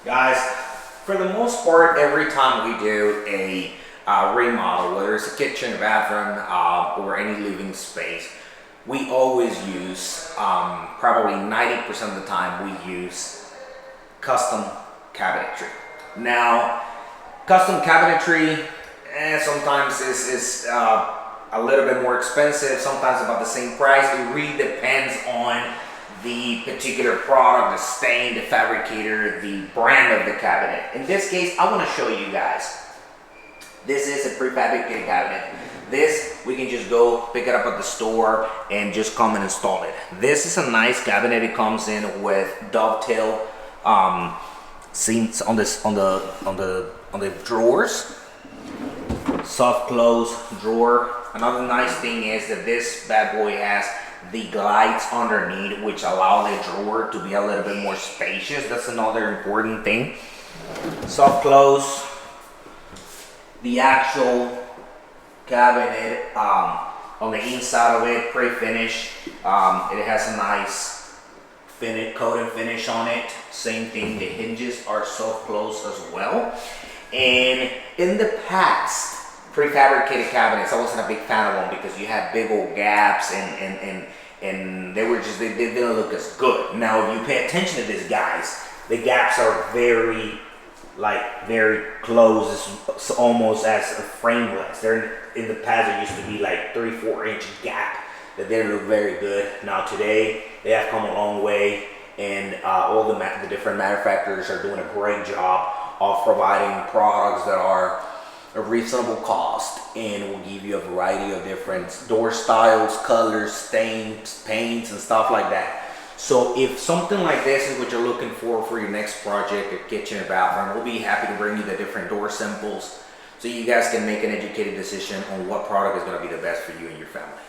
Guys, for the most part, every time we do a remodel, whether it's a kitchen, bathroom, or any living space, we always use, probably 90% of the time, we use custom cabinetry. Now, custom cabinetry sometimes is a little bit more expensive, sometimes about the same price. It really depends on the particular product, the stain, the fabricator, the brand of the cabinet. In this case, I want to show you guys. This is a prefabricated cabinet. This, we can just go pick it up at the store and just come and install it. This is a nice cabinet. It comes in with dovetail seams on the drawers. Soft close drawer. Another nice thing is that this bad boy has the glides underneath, which allow the drawer to be a little bit more spacious. That's another important thing. Soft close. The actual cabinet on the inside of it, pre-finished. It has a nice coat and finish on it. Same thing, the hinges are soft close as well. And in the past, prefabricated cabinets, I wasn't a big fan of them because you had big old gaps and they didn't look as good. Now, if you pay attention to this, guys, the gaps are very close. It's almost as frameless. In the past, there used to be like 3-4 inch gap that didn't look very good. Now today, they have come a long way, and all the different manufacturers are doing a great job of providing products that are a reasonable cost and will give you a variety of different door styles, colors, stains, paints, and stuff like that. So if something like this is what you're looking for your next project, your kitchen or bathroom, we'll be happy to bring you the different door samples so you guys can make an educated decision on what product is going to be the best for you and your family.